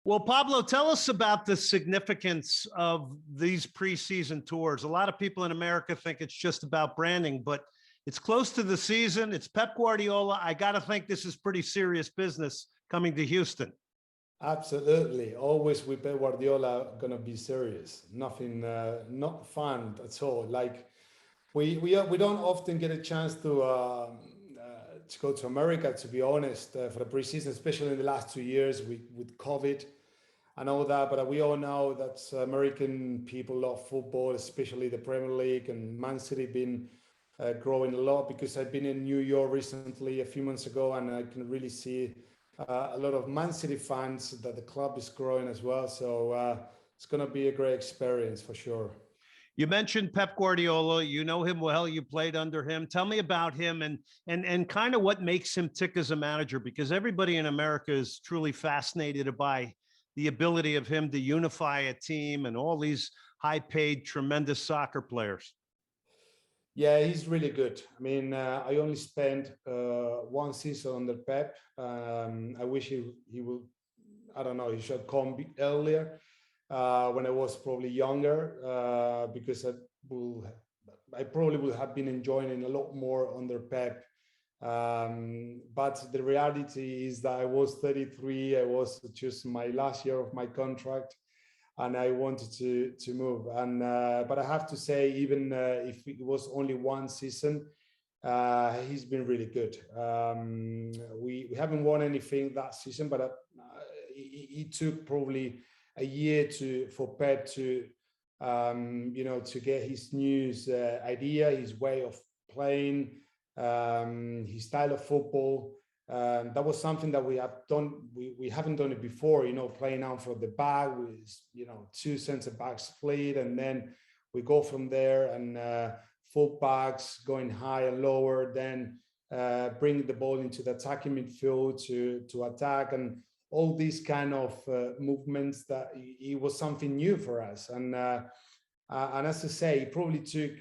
Well, Pablo, tell us about the significance of these preseason tours. A lot of people in America think it's just about branding, but it's close to the season. It's Pep Guardiola. I got to think this is pretty serious business coming to Houston. Absolutely. Always with Pep Guardiola gonna be serious. Nothing, not fun at all. Like we don't often get a chance to go to America, to be honest, for the preseason, especially in the last 2 years with COVID and all that. But we all know that American people love football, especially the Premier League, and Man City been growing a lot, because I've been in New York recently a few months ago, and I can really see a lot of Man City fans that the club is growing as well. So it's going to be a great experience for sure. You mentioned Pep Guardiola. You know him well. You played under him. Tell me about him and kind of what makes him tick as a manager, because everybody in America is truly fascinated by the ability of him to unify a team and all these high-paid, tremendous soccer players. Yeah, he's really good. I mean, I only spent one season under Pep. I wish he would, I don't know, he should come earlier when I was probably younger, because I probably would have been enjoying a lot more under Pep. But the reality is that I was 33. I was just my last year of my contract, and I wanted to move. And but I have to say, even if it was only one season, he's been really good. We haven't won anything that season, but it took probably a year for Pep to to get his new idea, his way of playing, his style of football. That was something that we have done. We haven't done it before, playing out from the back with, two center backs split, and then we go from there, and full backs going high and lower, then bring the ball into the attacking midfield to attack, and all these kind of movements. That it was something new for us. And as I say, it probably took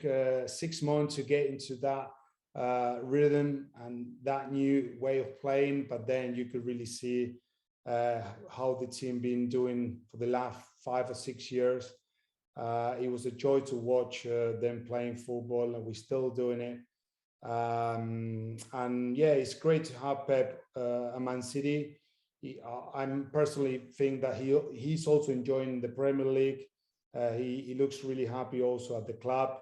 6 months to get into that rhythm and that new way of playing, but then you could really see how the team been doing for the last 5 or 6 years. It was a joy to watch them playing football, and we're still doing it. And yeah, it's great to have Pep at Man City. I'm personally think that he's also enjoying the Premier League. He looks really happy also at the club.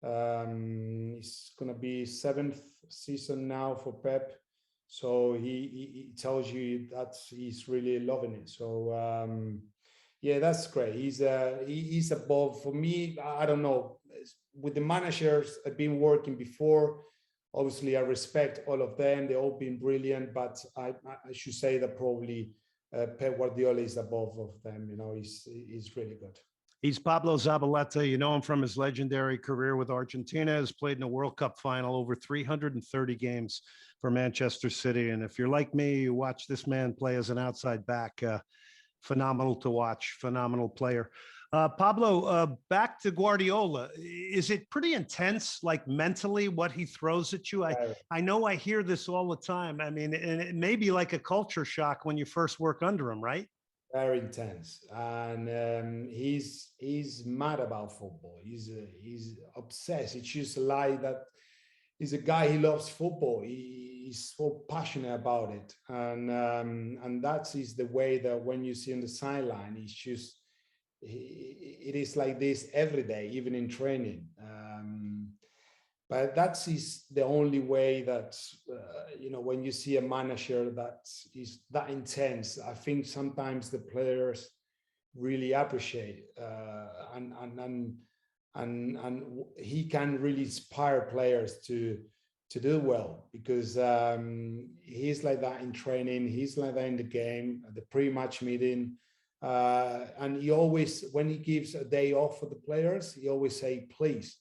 It's going to be 7th season now for Pep, so he tells you that he's really loving it. So yeah, that's great. He's above, for me. I don't know, with the managers I've been working before, obviously I respect all of them, they've all been brilliant, but I should say that probably Pep Guardiola is above of them. He's really good. He's Pablo Zabaleta. You know him from his legendary career with Argentina. Has played in a World Cup final, over 330 games for Manchester City. And if you're like me, you watch this man play as an outside back. Phenomenal to watch, phenomenal player. Pablo, back to Guardiola. Is it pretty intense, like mentally, what he throws at you? I know I hear this all the time. I mean, and it may be like a culture shock when you first work under him, right? Very intense, and he's mad about football. He's obsessed. It's just like that. He's a guy. He loves football. He's so passionate about it, and that is the way that when you see on the sideline, it's just it is like this every day, even in training. But that is the only way that, when you see a manager that is that intense, I think sometimes the players really appreciate, and he can really inspire players to do well, because he's like that in training, he's like that in the game, the pre-match meeting. And he always, when he gives a day off for the players, he always say, please,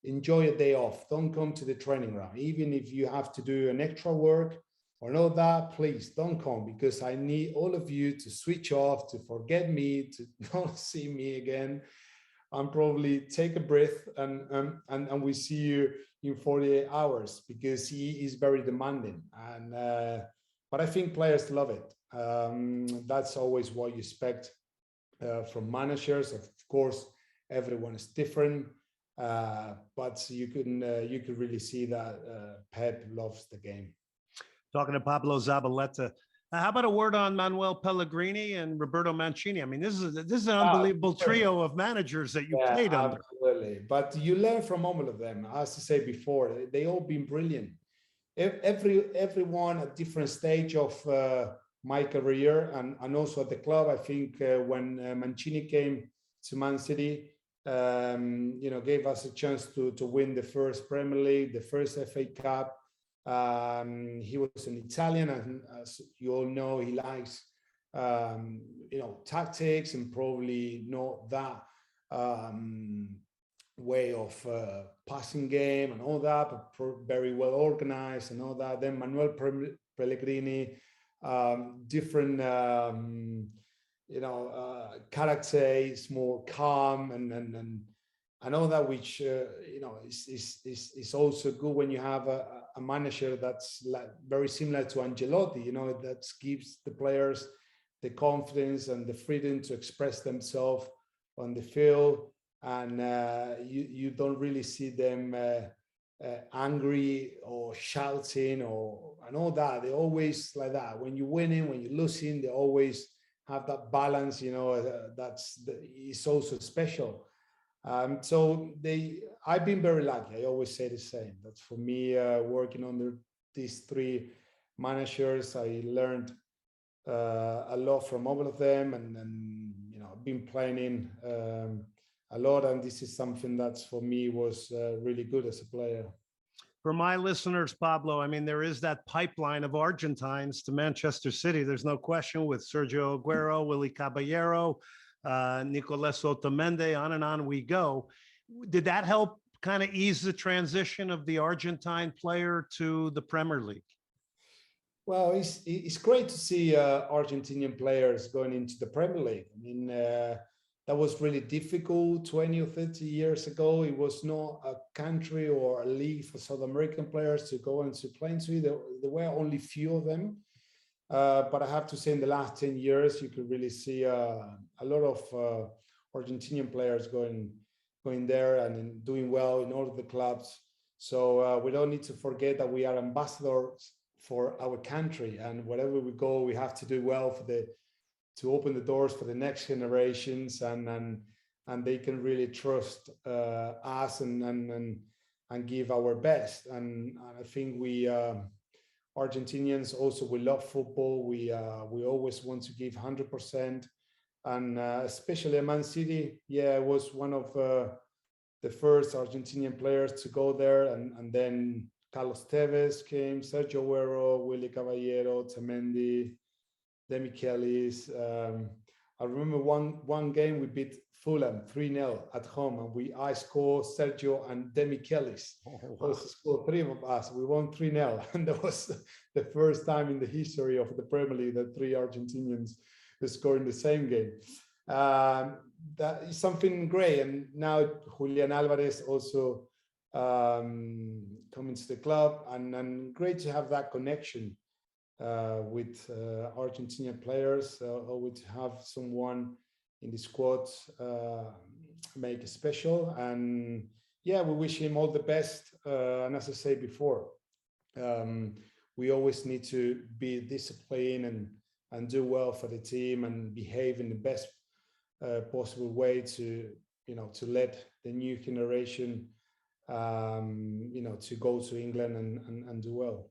enjoy a day off. Don't come to the training ground. Even if you have to do an extra work or know that, please don't come, because I need all of you to switch off, to forget me, to not see me again, and probably take a breath, and we see you in 48 hours, because he is very demanding. And but I think players love it. That's always what you expect from managers. Of course, everyone is different, but you could really see that Pep loves the game. Talking to Pablo Zabaleta. How about a word on Manuel Pellegrini and Roberto Mancini? I mean, this is an unbelievable trio of managers that you played under. Absolutely. But you learn from all of them. As I said before, they all been brilliant. Everyone at different stage of my career and also at the club. I think when Mancini came to Man City, gave us a chance to win the first Premier League, the first FA Cup. He was an Italian, and as you all know, he likes tactics and probably not that way of passing game and all that, but very well organized and all that. Then Manuel Pellegrini, different character, is more calm and all that, which is also good when you have a manager that's very similar to Ancelotti, that gives the players the confidence and the freedom to express themselves on the field, and you don't really see them angry or shouting and all that. They're always like that. When you're winning, when you're losing, they always have that balance. It's also special. So I've been very lucky. I always say the same. That's for me, working under these three managers. I learned a lot from all of them, and I've been playing a lot, and this is something that for me was really good as a player. For my listeners, Pablo, I mean, there is that pipeline of Argentines to Manchester City. There's no question, with Sergio Aguero, Willy Caballero, Nicolas Otamendi, on and on we go. Did that help kind of ease the transition of the Argentine player to the Premier League? Well, it's great to see Argentinian players going into the Premier League. I mean, that was really difficult 20 or 30 years ago. It was not a country or a league for South American players to go and to play into. There were only few of them. But I have to say, in the last 10 years, you could really see a lot of Argentinian players going there and doing well in all of the clubs. So we don't need to forget that we are ambassadors for our country, and wherever we go, we have to do well to open the doors for the next generations, and they can really trust us and give our best. And I think we Argentinians also, we love football. We always want to give 100%, and especially at Man City. Yeah, I was one of the first Argentinian players to go there, and then Carlos Tevez came, Sergio Aguero, Willy Caballero, Otamendi, Demichelis. I remember one game we beat Fulham 3-0 at home, and I scored Sergio and Demichelis. Also scored three of us. We won 3-0, and that was the first time in the history of the Premier League that three Argentinians scored in the same game. That is something great. And now Julian Alvarez also coming to the club, and great to have that connection with Argentinian players, or to have someone in the squad make it special. And yeah, we wish him all the best. And as I said before, we always need to be disciplined and do well for the team and behave in the best possible way to let the new generation to go to England and do well.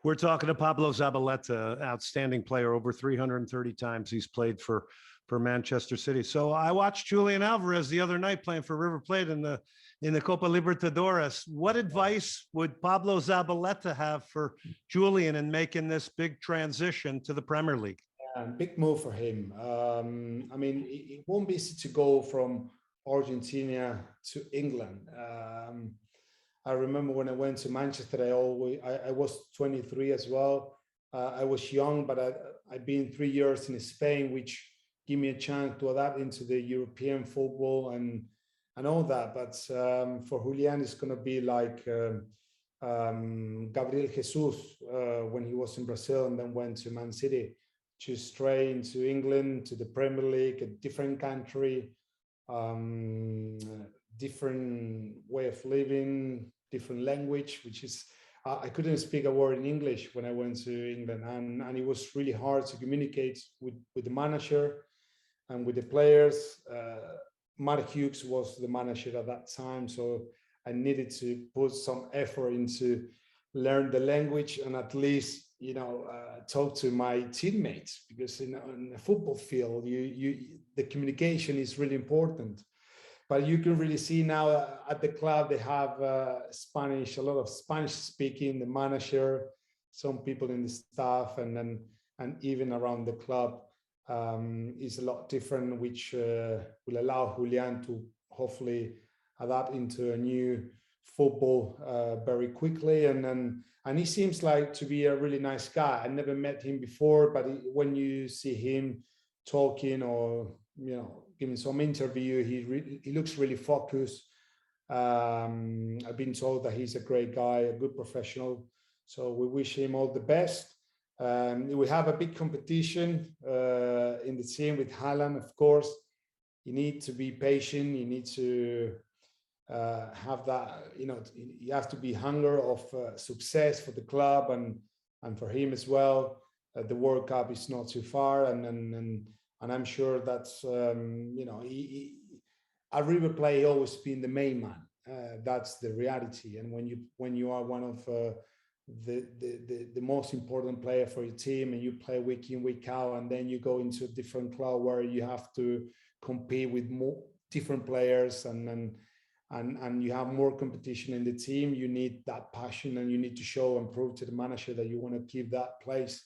We're talking to Pablo Zabaleta, outstanding player. Over 330 times he's played for Manchester City. So I watched Julian Alvarez the other night playing for River Plate in the Copa Libertadores. What advice would Pablo Zabaleta have for Julian in making this big transition to the Premier League? Big move for him. I mean, it won't be easy to go from Argentina to England. I remember when I went to Manchester, I was 23 as well. I was young, but I've been 3 years in Spain, which give me a chance to adapt into the European football and all that. But for Julian, it's going to be like Gabriel Jesus when he was in Brazil and then went to Man City. just straight into England, to the Premier League, a different country, different way of living, different language, which is, I couldn't speak a word in English when I went to England, and it was really hard to communicate with the manager and with the players. Mark Hughes was the manager at that time, so I needed to put some effort into learn the language and at least, talk to my teammates, because in a football field, the communication is really important. But you can really see now at the club, they have Spanish, a lot of Spanish speaking, the manager, some people in the staff, and even around the club is a lot different, which will allow Julian to hopefully adapt into a new football very quickly. And he seems like to be a really nice guy. I never met him before, but when you see him talking or giving some interview, he looks really focused. I've been told that he's a great guy, a good professional. So we wish him all the best. We have a big competition in the team with Haaland, of course. You need to be patient. You need to have that, you have to be hunger of success for the club and for him as well. The World Cup is not too far, and I'm sure that's at River Plate always been the main man. That's the reality. And when you are one of the most important player for your team, and you play week in, week out, and then you go into a different club where you have to compete with more different players, and you have more competition in the team, you need that passion, and you need to show and prove to the manager that you want to keep that place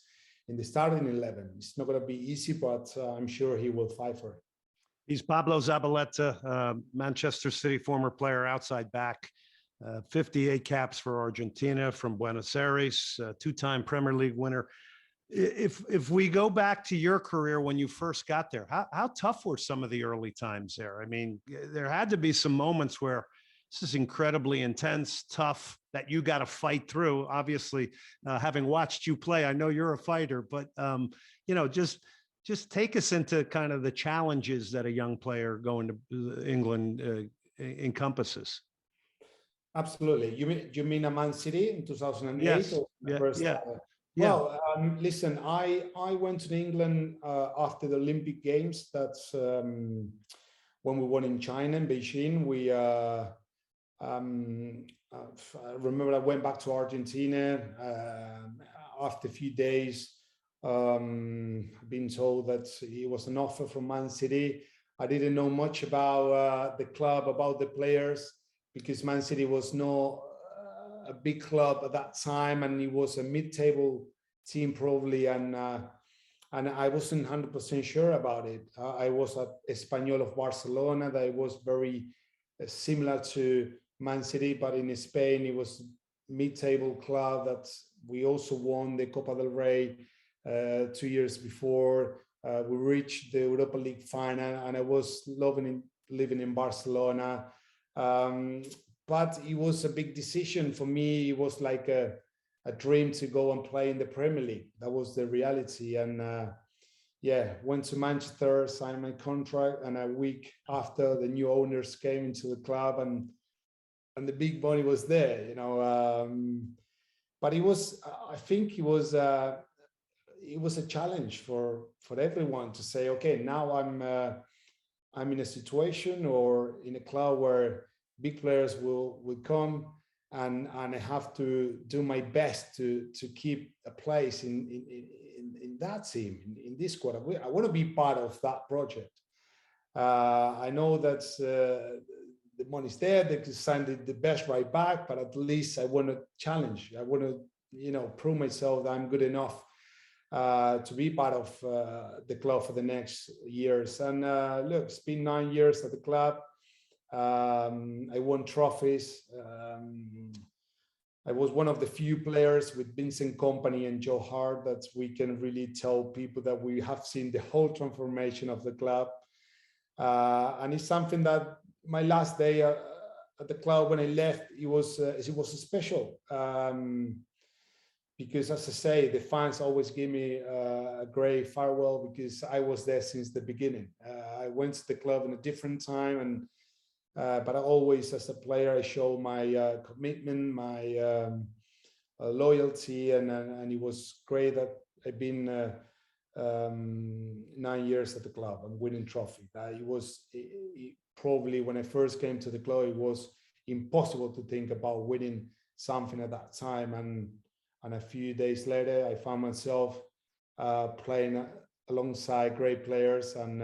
in the starting 11. It's not going to be easy, but I'm sure he will fight for it. He's Pablo Zabaleta, Manchester City former player, outside back, 58 caps for Argentina from Buenos Aires, two-time Premier League winner. If we go back to your career when you first got there, how tough were some of the early times there? I mean, there had to be some moments where this is incredibly intense, tough, that you got to fight through. Obviously, having watched you play, I know you're a fighter, but just take us into kind of the challenges that a young player going to England encompasses. Absolutely. You mean a Man City in 2008? Yes. Or Yeah. Well, listen, I went to England after the Olympic Games. That's when we won in China, in Beijing. I remember I went back to Argentina after a few days. Being told that it was an offer from Man City. I didn't know much about the club, about the players, because Man City was not a big club at that time, and it was a mid-table team probably, and I wasn't 100% sure about it. I was at Espanyol of Barcelona, that was very similar to Man City, but in Spain it was mid-table club that we also won the Copa del Rey 2 years before. We reached the Europa League final, and I was living in Barcelona. But it was a big decision for me. It was like a dream to go and play in the Premier League. That was the reality. And went to Manchester, signed my contract, and a week after, the new owners came into the club, and the big money was there, but it was, I think it was a challenge for everyone to say, okay, now I'm in a situation or in a club where big players will come, and I have to do my best to keep a place in that team, in this squad. I want to be part of that project. I know that the money's there. They could sign the best right back, but at least I want to challenge. I want to, prove myself that I'm good enough to be part of the club for the next years. And look, it's been 9 years at the club. I won trophies. I was one of the few players with Vincent Kompany and Joe Hart that we can really tell people that we have seen the whole transformation of the club. And it's something that my last day at the club, when I left, it was special. because, as I say, the fans always give me a great farewell because I was there since the beginning. I went to the club in a different time, and but I always, as a player, I show my commitment, my loyalty, and it was great that I've been 9 years at the club and winning trophy. It was probably when I first came to the club, it was impossible to think about winning something at that time, and a few days later, I found myself playing alongside great players, and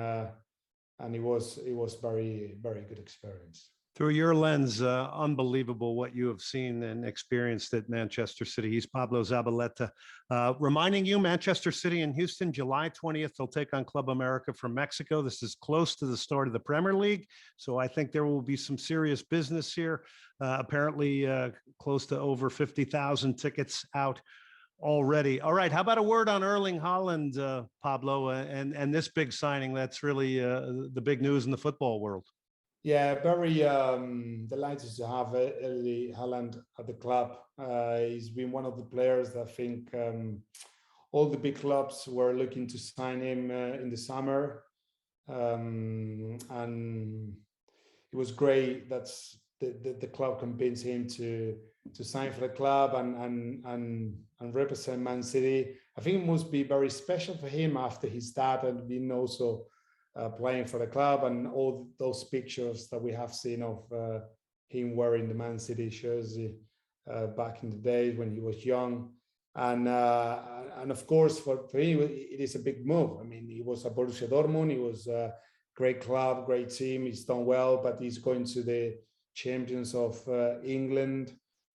it was very, very good experience. Through your lens, unbelievable what you have seen and experienced at Manchester City. He's Pablo Zabaleta. Reminding you, Manchester City and Houston, July 20th, they'll take on Club America from Mexico. This is close to the start of the Premier League, so I think there will be some serious business here. Apparently, close to over 50,000 tickets out already. All right, how about a word on Erling Haaland, Pablo, and this big signing that's really the big news in the football world? Yeah, very delighted to have Erling Haaland at the club. He's been one of the players that I think all the big clubs were looking to sign him in the summer. And it was great that the club convinced him to sign for the club and represent Man City. I think it must be very special for him after he started being also playing for the club, and all those pictures that we have seen of him wearing the Man City jersey back in the days when he was young, and of course for him it is a big move. I mean, he was at Borussia Dortmund, he was a great club, great team, he's done well, but he's going to the champions of England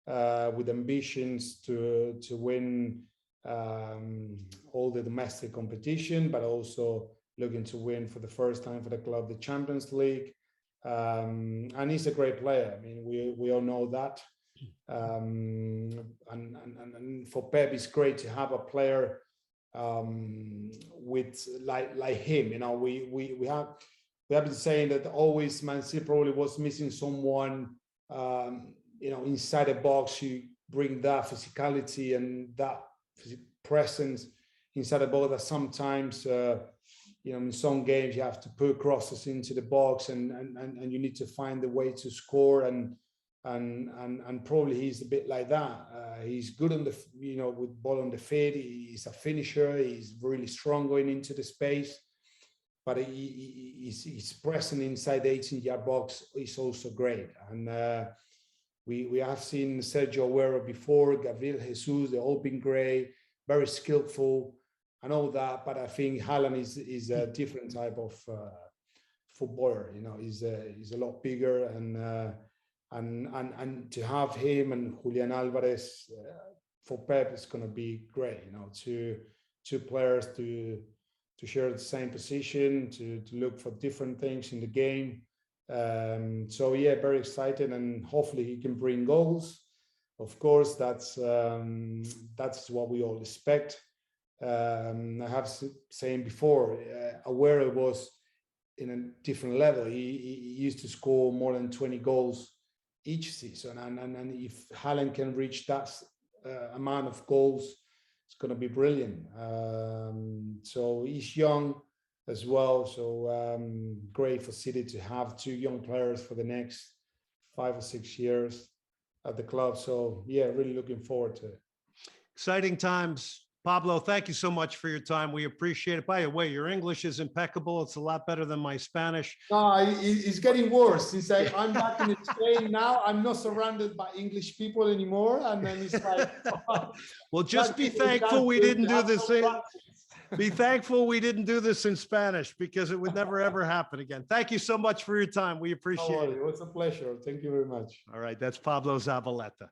with ambitions to win all the domestic competition, but also looking to win for the first time for the club the Champions League, and he's a great player. I mean, we all know that, and for Pep, it's great to have a player with like him. You know, we have been saying that always Man City probably was missing someone, you know, inside the box who bring that physicality and that presence inside the box that sometimes. You know, in some games you have to put crosses into the box, and you need to find the way to score, and probably he's a bit like that. He's good on the, you know, with ball on the feet. He's a finisher. He's really strong going into the space, but he's pressing inside the 18-yard box is also great. And we have seen Sergio Aguero before, Gabriel Jesus. They've all been great, very skillful. And all that, but I think Haaland is a different type of footballer. You know, he's a lot bigger, and to have him and Julian Alvarez for Pep is going to be great. You know, two players to share the same position, to look for different things in the game. So yeah, very excited, and hopefully he can bring goals. Of course, that's what we all expect. I have saying before, Aguero was in a different level. He used to score more than 20 goals each season, and if Haaland can reach that amount of goals, it's going to be brilliant. So he's young as well, so great for City to have two young players for the next 5 or 6 years at the club. So yeah, really looking forward to it. Exciting times. Pablo, thank you so much for your time. We appreciate it. By the way, your English is impeccable. It's a lot better than my Spanish. No, it's getting worse. Since I'm back in Spain now, I'm not surrounded by English people anymore. And then it's like, well, just be thankful we didn't do this. Be thankful we didn't do this in Spanish, because it would never, ever happen again. Thank you so much for your time. We appreciate it. It was a pleasure. Thank you very much. All right. That's Pablo Zabaleta.